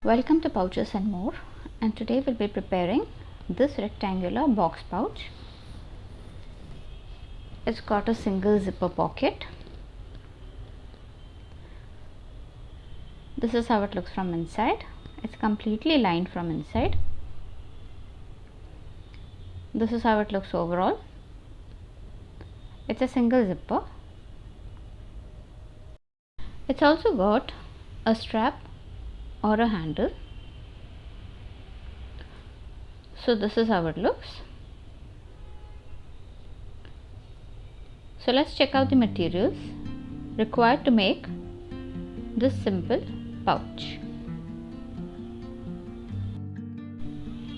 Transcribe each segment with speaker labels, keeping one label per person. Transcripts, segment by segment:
Speaker 1: Welcome to Pouches and More, and today we'll be preparing this rectangular box pouch. It's got a single zipper pocket. This is how it looks from inside. It's completely lined from inside. This is how it looks overall. It's a single zipper. It's also got a strap or a handle. So this is how it looks. So let's check out the materials required to make this simple pouch.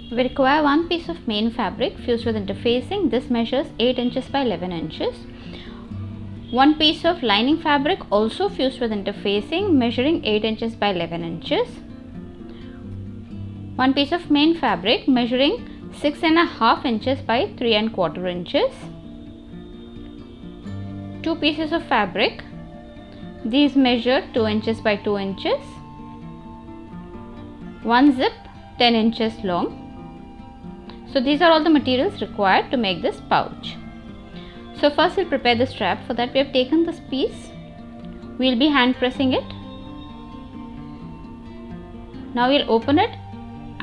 Speaker 1: We require one piece of main fabric fused with interfacing. This measures 8 inches by 11 inches. One piece of lining fabric also fused with interfacing, measuring 8 inches by 11 inches. One piece of main fabric measuring 6.5 inches by 3¼ inches. Two pieces of fabric. These measure 2 inches by 2 inches. One zip 10 inches long. So these are all the materials required to make this pouch. So first we'll prepare the strap. For that we have taken this piece. We'll be hand pressing it. Now we'll open it,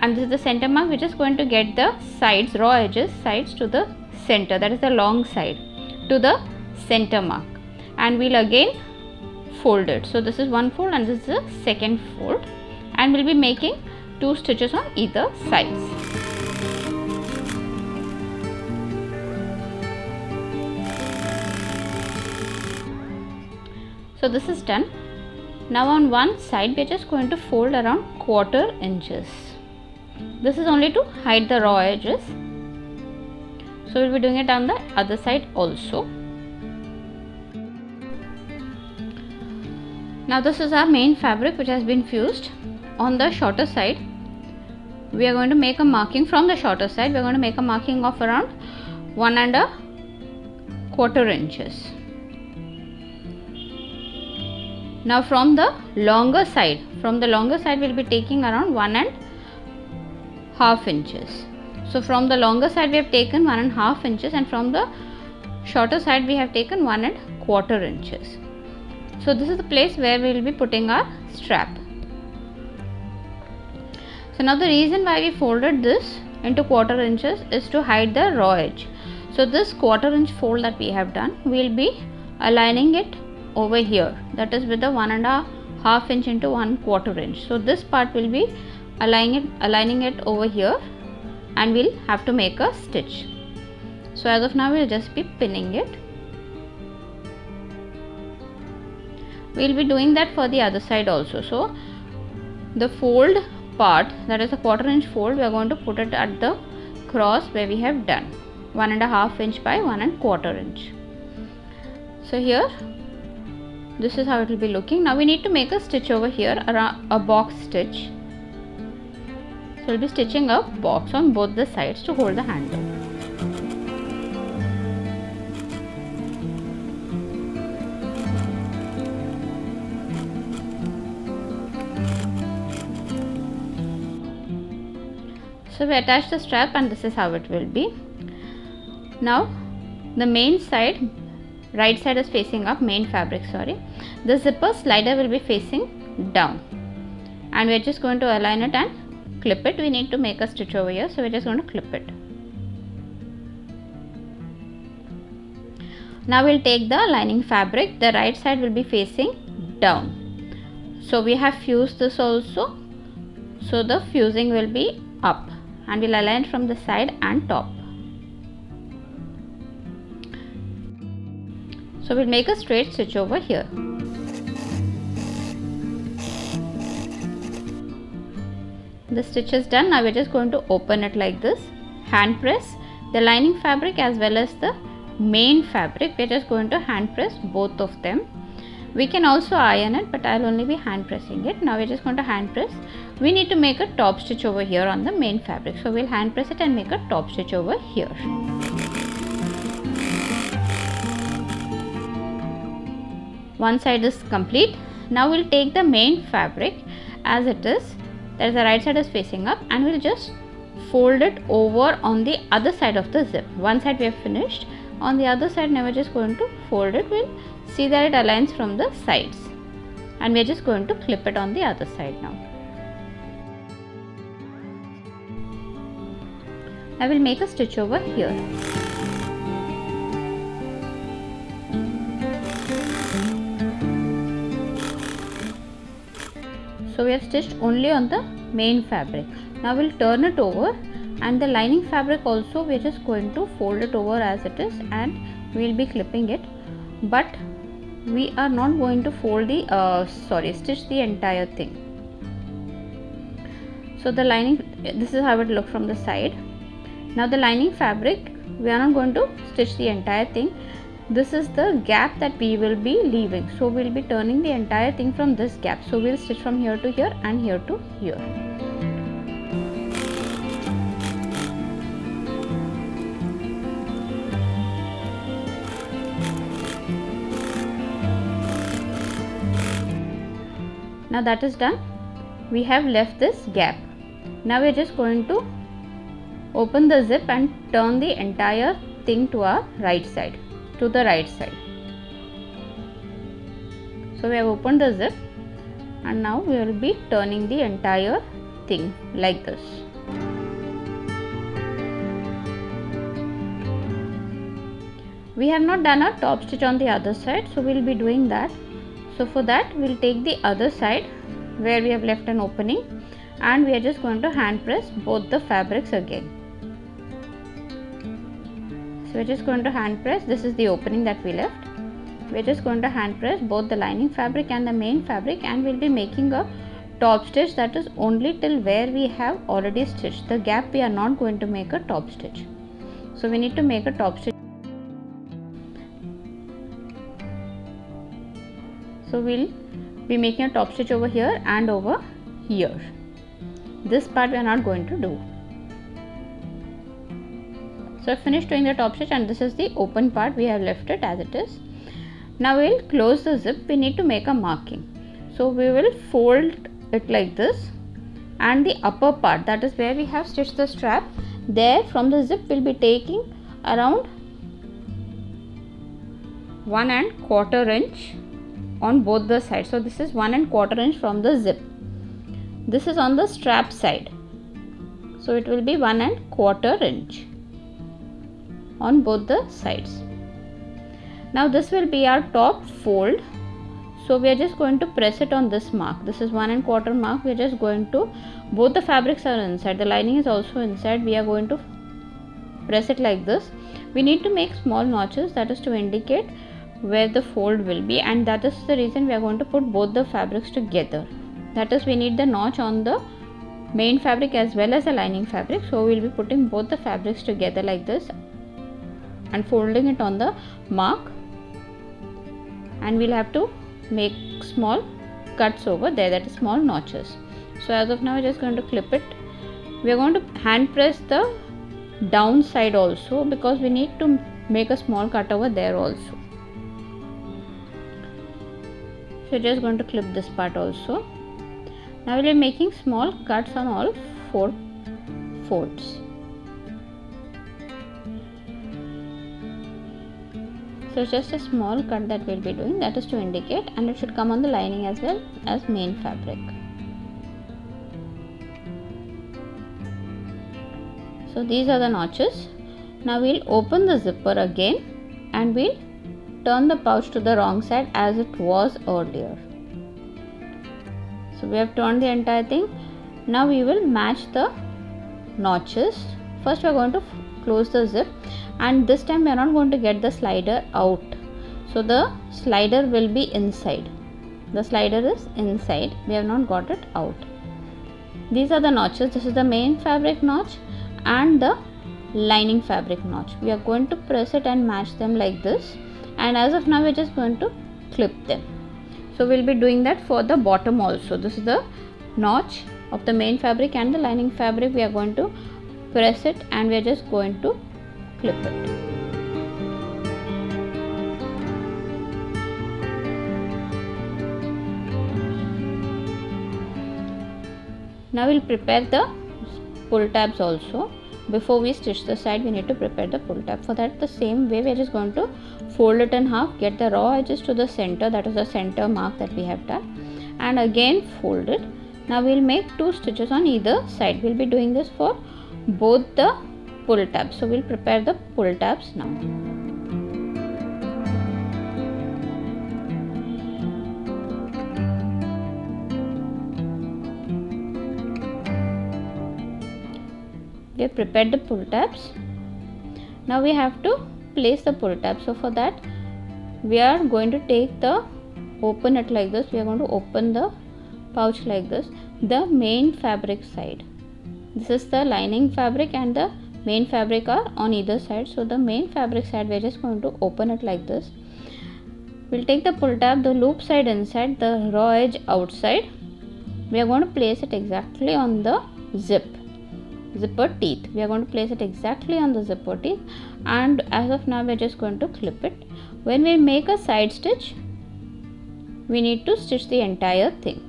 Speaker 1: and this is the center mark. We're just going to get the sides, raw edges, sides to the center, that is the long side, to the center mark, and we'll again fold it. So this is one fold and this is the second fold, and we'll be making 2 stitches on either sides. So this is done. Now on one side we are just going to fold around 1/4 inches. This is only to hide the raw edges. So we'll be doing it on the other side also. Now this is our main fabric which has been fused. On the shorter side we are going to make a marking. From the shorter side we are going to make a marking of around 1¼ inches. Now from the longer side, we'll be taking around 1½ inches. So from the longer side we have taken 1½ inches, and from the shorter side we have taken 1¼ inches. So this is the place where we will be putting our strap. So now the reason why we folded this into 1/4 inches is to hide the raw edge. So this 1/4 inch fold that we have done, we will be aligning it over here, that is with the 1½ inch into 1/4 inch. So this part will be aligning it over here, and we'll have to make a stitch. So as of now we'll just be pinning it. We'll be doing that for the other side also. So the fold part, that is a 1/4 inch fold, we are going to put it at the cross where we have done 1½ inch by 1¼ inch. So here this is how it will be looking. Now we need to make a stitch over here, around a box stitch. So we'll be stitching a box on both the sides to hold the handle. So we attach the strap, and this is how it will be. Now the main side, right side is facing up, main fabric, sorry. The zipper slider will be facing down, and we are just going to align it and clip it. We need to make a stitch over here, so we are just going to clip it. Now we'll take the lining fabric. The right side will be facing down. So we have fused this also, so the fusing will be up, and we'll align it from the side and top. So we'll make a straight stitch over here. The stitch is done. Now we're just going to open it like this. Hand press the lining fabric as well as the main fabric. We're just going to hand press both of them. We can also iron it, but I'll only be hand pressing it. Now we're just going to hand press. We need to make a top stitch over here on the main fabric. So we'll hand press it and make a top stitch over here. One side is complete. Now we'll take the main fabric as it is, that is the right side is facing up, and we'll just fold it over on the other side of the zip. One side we have finished, on the other side now we're just going to fold it. We'll see that it aligns from the sides, and we're just going to clip it on the other side now. I will make a stitch over here. So we have stitched only on the main fabric. Now we'll turn it over, and the lining fabric also we're just going to fold it over as it is, and we'll be clipping it, but we are not going to fold the stitch the entire thing. So the lining, this is how it looks from the side. Now the lining fabric, we are not going to stitch the entire thing. This is the gap that we will be leaving, so we'll be turning the entire thing from this gap. So we'll stitch from here to here and here to here. Now that is done. We have left this gap. Now we are just going to open the zip and turn the entire thing to our right side, to the right side. So we have opened the zip, and now we will be turning the entire thing like this. We have not done a top stitch on the other side, so we will be doing that. So for that we will take the other side where we have left an opening, and we are just going to hand press both the fabrics again. So we are just going to hand press, this is the opening that we left. We are just going to hand press both the lining fabric and the main fabric, and we will be making a top stitch that is only till where we have already stitched. The gap we are not going to make a top stitch. So we need to make a top stitch. So we'll be making a top stitch over here and over here. This part we are not going to do. So finished doing the top stitch, and this is the open part. We have left it as it is. Now we will close the zip. We need to make a marking. So we will fold it like this, and the upper part, that is where we have stitched the strap, there from the zip we'll be taking around 1 1/4 inch on both the sides. So this is 1 1/4 inch from the zip. This is on the strap side, so it will be 1 1/4 inch on both the sides. Now this will be our top fold. So we are just going to press it on this mark. This is 1 1/4 mark. We are just going to, both the fabrics are inside, the lining is also inside. We are going to press it like this. We need to make small notches, that is to indicate where the fold will be, and that is the reason we are going to put both the fabrics together. That is, we need the notch on the main fabric as well as the lining fabric. So we will be putting both the fabrics together like this and folding it on the mark, and we'll have to make small cuts over there, that is small notches. So as of now we're just going to clip it. We are going to hand press the down side also, because we need to make a small cut over there also. So just going to clip this part also. Now we'll be making small cuts on all 4 folds. So just a small cut that we'll be doing, that is to indicate, and it should come on the lining as well as main fabric. So these are the notches. Now we'll open the zipper again, and we'll turn the pouch to the wrong side as it was earlier. So we have turned the entire thing. Now we will match the notches. First we are going to close the zip, and this time we are not going to get the slider out. So the slider will be inside. The slider is inside. We have not got it out. These are the notches. This is the main fabric notch and the lining fabric notch. We are going to press it and match them like this, and as of now we are just going to clip them. So we will be doing that for the bottom also. This is the notch of the main fabric and the lining fabric. We are going to press it, and we are just going to clip it. Now we'll prepare the pull tabs also. Before we stitch the side, we need to prepare the pull tab. For that, the same way, we are just going to fold it in half, get the raw edges to the center, that is the center mark that we have done, and again fold it. Now we'll make 2 stitches on either side. We'll be doing this for both the pull tabs. So we'll prepare the pull tabs now. We have prepared the pull tabs. Now we have to place the pull tab. So for that, we are going to open it like this. We are going to open the pouch like this. The main fabric side. This is the lining fabric and the main fabric are on either side. So the main fabric side, we are just going to open it like this. We'll take the pull tab, the loop side inside, the raw edge outside. We are going to place it exactly on the zipper teeth. We are going to place it exactly on the zipper teeth, and as of now we are just going to clip it. When we make a side stitch, we need to stitch the entire thing.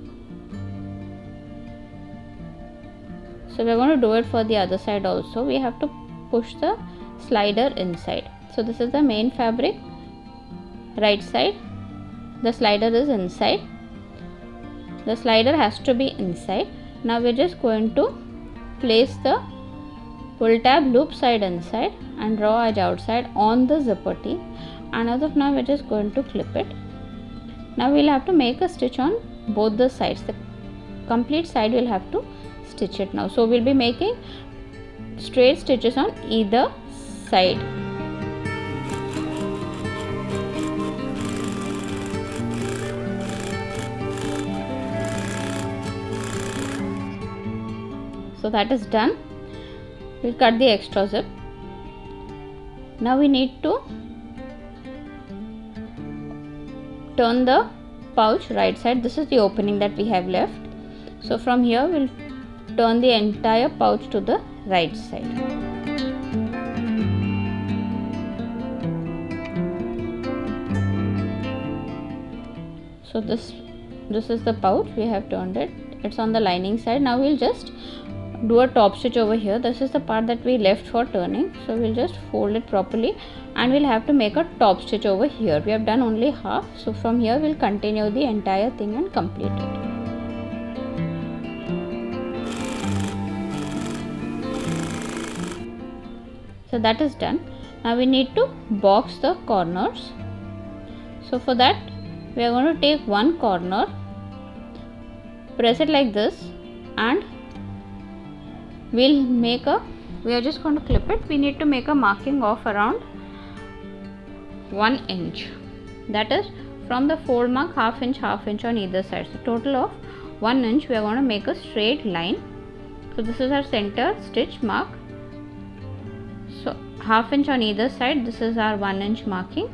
Speaker 1: So we are going to do it for the other side also. We have to push the slider inside. So this is the main fabric, right side. The slider is inside. The slider has to be inside. Now we are just going to place the pull tab loop side inside and raw edge outside on the zipper teeth, and as of now we are just going to clip it. Now we will have to make a stitch on both the sides. The complete side we will have to stitch it now. So we will be making straight stitches on either side. So that is done. We'll cut the extra zip. Now we need to turn the pouch right side. This is the opening that we have left. So from here we'll turn the entire pouch to the right side. So this is the pouch. We have turned it. It's on the lining side. Now we'll just do a top stitch over here. This is the part that we left for turning. So we'll just fold it properly and we'll have to make a top stitch over here. We have done only half. So from here we'll continue the entire thing and complete it. So that is done. Now we need to box the corners. So for that we are going to take one corner, press it like this, and we are just going to clip it. We need to make a marking of around 1 inch. That is from the fold mark half inch on either side. So total of 1 inch we are going to make a straight line. So this is our center stitch mark. So half inch on either side. This is our 1 inch marking.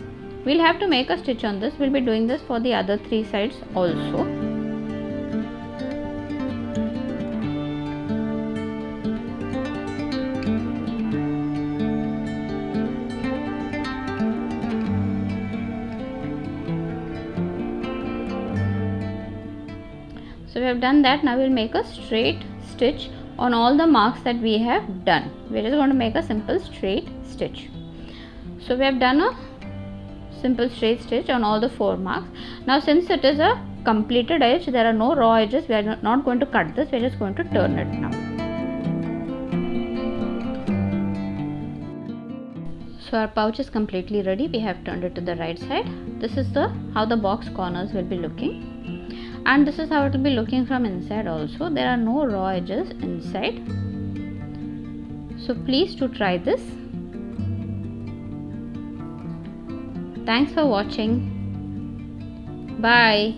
Speaker 1: We'll have to make a stitch on this. We'll be doing this for the other 3 sides also. So we have done that. Now we'll make a straight stitch on all the marks that we have done. We're just going to make a simple straight stitch. So we have done a simple straight stitch on all the 4 marks. Now since it is a completed edge, there are no raw edges. We are not going to cut this. We are just going to turn it now. So our pouch is completely ready. We have turned it to the right side. This is how the box corners will be looking. And this is how it will be looking from inside also. There are no raw edges inside. So please do try this. Thanks for watching. Bye.